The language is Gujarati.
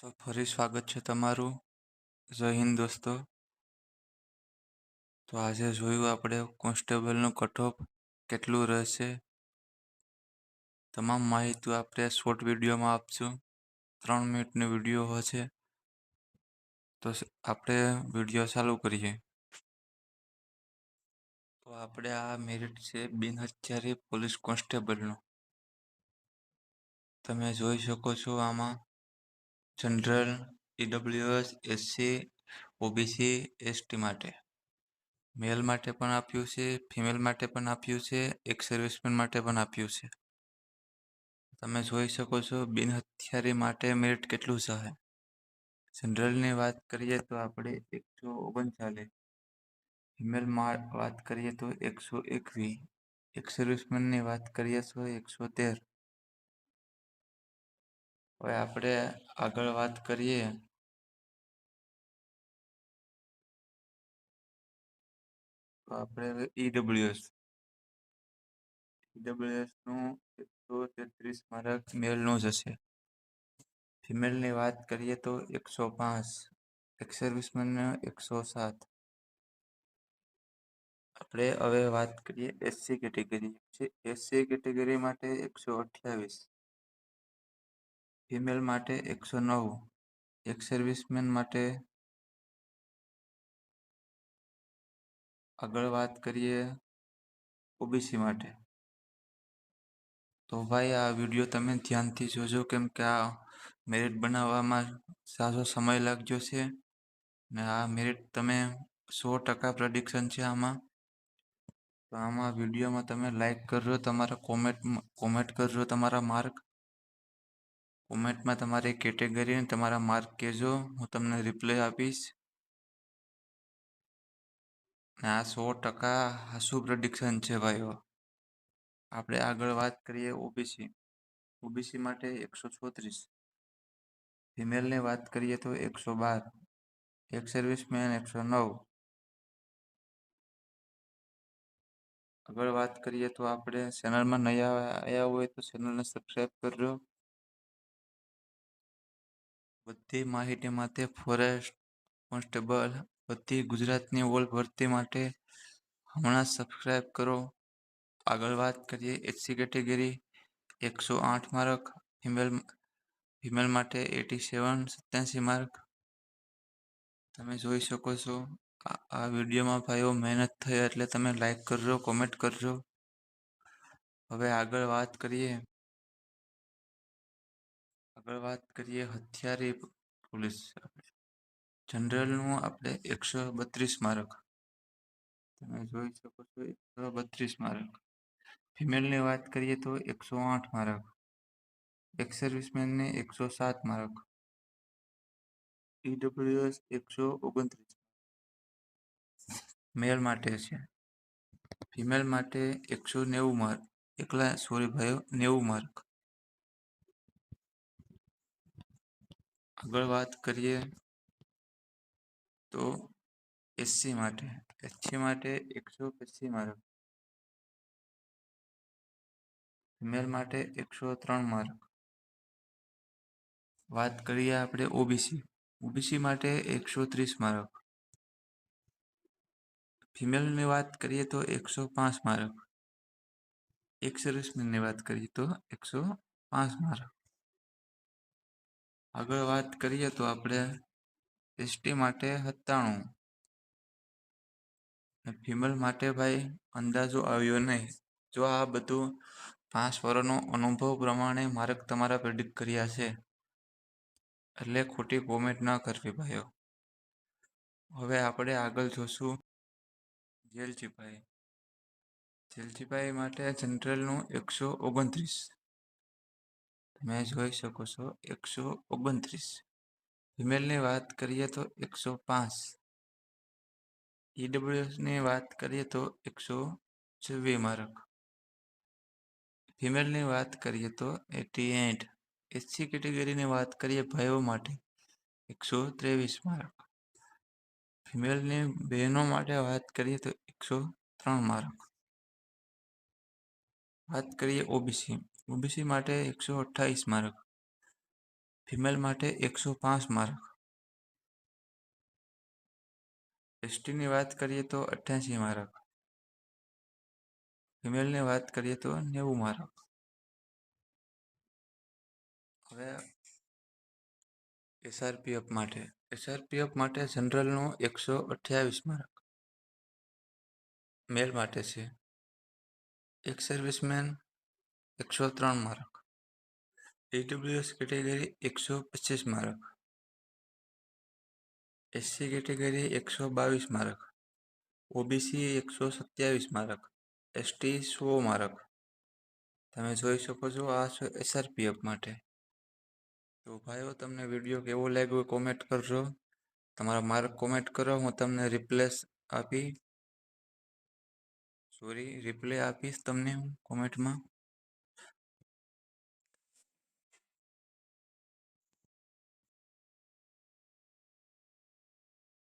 તો ફરી સ્વાગત છે તમારું. જય હિન્દ દોસ્તો. તો આજે જોયું આપણે કોન્સ્ટેબલનું કટઓફ કેટલું રહેશે. તમામ માહિતી આપણે શોર્ટ વિડીયોમાં આપશું. 3 મિનિટનો વિડીયો હશે. તો આપણે વિડીયો ચાલુ કરીએ. તો આપણે આ મેરિટ છે બિન હથિયારી પોલીસ કોન્સ્ટેબલનું. તમે જોઈ શકો છો આમાં general, EWS, SC, OBC, ST માટે. મેલ માટે પણ આપ્યું છે, ફિમેલ માટે પણ આપ્યું છે, એક સર્વિસમેન માટે પણ આપ્યું છે. તમે જોઈ શકો છો બિન હથિયારી માટે મેરિટ કેટલું છે. જનરલની વાત કરીએ તો આપણે 139, ફિમેલ વાત કરીએ તો 121, એક સર્વિસમેનની વાત કરીએ તો 113. હવે આપણે આગળ વાત કરીએ તો આપણે હવે ઈડબ્લ્યુએસનું 133 માર્ક મેલનું જ હશે. ફિમેલની વાત કરીએ તો 105, એક્સ સર્વિસમેનને 107. આપણે હવે વાત કરીએ એસસી કેટેગરી છે. એસસી કેટેગરી માટે 128, ફિમેલ માટે 109, એક્સ સર્વિસમેન માટે. આગળ વાત કરીએ ઓબીસી માટે. તો ભાઈ આ વિડીયો તમે ધ્યાનથી જોજો, કેમ કે આ મેરિટ બનાવવામાં સારો સમય લાગ્યો છે. ને આ મેરિટ તમે 100% પ્રેડિક્શન છે આમાં. તો આમાં વિડીયોમાં તમે લાઈક કરજો, તમારા કોમેન્ટ કરજો તમારા માર્ક. કોમેન્ટમાં તમારી કેટેગરી અને તમારા માર્ક કહેજો, હું તમને રિપ્લાય આપીશ. ને આ 100% હાસુ પ્રેડિક્શન છે ભાઈઓ. આપણે આગળ વાત કરીએ ઓબીસી. ઓબીસી માટે 136, ફિમેલની વાત કરીએ તો 112, એક સર્વિસમેન 109. આગળ વાત કરીએ તો આપણે ચેનલમાં નયા આવ્યા હોય તો ચેનલને સબસ્ક્રાઈબ કરજો. બધી માહિતી માટે ફોરેસ્ટ કોન્સ્ટેબલ બધી ગુજરાતની ઓલ ભરતી માટે હમણાં સબસ્ક્રાઈબ કરો. આગળ વાત કરીએ એસસી કેટેગરી 108 માર્ક, ફિમેલ માટે 87 માર્ક. તમે જોઈ શકો છો આ વિડીયોમાં ભાઈઓ મહેનત થઈ એટલે તમે લાઈક કરજો, કોમેન્ટ કરજો. હવે આગળ વાત કરીએ હથિયારી પોલીસ. જનરલનું આપણે 132 માર્ક. તમે જોઈ શકો છો 132 માર્ક. ફિમેલની વાત કરીએ તો 108 માર્ક, એક્સ સર્વિસમેનને 107 માર્ક, ઈડબ્લ્યુએસ 129 મેલ માટે છે. ફિમેલ માટે 190 માર્ક, 90 માર્ક. આગળ વાત કરીએ તો એસસી માટે 125 માર્ક, ફિમેલ માટે 103 માર્ક. વાત કરીએ આપણે ઓબીસી માટે 130 માર્ક, ફિમેલની વાત કરીએ તો 105 માર્ક, એક સર્વિસમેનની વાત કરીએ તો 105 માર્ક. આગળ વાત કરીએ તો આપણે એસટી માટે 97, ફિમેલ માટે ભાઈ અંદાજો આવ્યો નહીં. જો આ બધું 5 વર્ષનો અનુભવ પ્રમાણે માર્ક તમારા પ્રેડિક્ટ કર્યા છે, એટલે ખોટી કોમેન્ટ ના કરવી ભાઈઓ. હવે આપણે આગળ જોશું જેલ સિપાહી માટે જનરલનું 129. તમે જોઈ શકો છો 129. ફિમેલની વાત કરીએ તો 105, ઈડબ્લ્યુએસની વાત કરીએ તો 126 માર્ક, ફિમેલની વાત કરીએ તો 88. એસસી કેટેગરીની વાત કરીએ ભાઈઓ માટે 123 માર્ક, ફિમેલની બહેનો માટે વાત કરીએ તો 103 માર્ક. વાત કરીએ ઓબીસી માટે 128 માર્ક, ફિમેલ માટે 105 માર્ક. એસટીની વાત કરીએ તો 88 માર્ક. ફિમેલની વાત કરીએ તો 90 માર્ક. હવે એસઆરપીએફ માટે જનરલનો 128 માર્ક મેલ માટે છે. એક servicemen 103 mark. EWS category 125 mark. SC category 122 mark. OBC 127 mark. ST 100 mark. તમે જોઈ શકો છો આ છે એસઆરપીએફ માટે. તો ભાઈઓ તમને વિડીયો કેવો લાગ્યો કોમેન્ટ કરજો. તમારા માર્ક કોમેન્ટ કરો, હું તમને રિપ્લે આપીશ તમને હું કોમેન્ટમાં.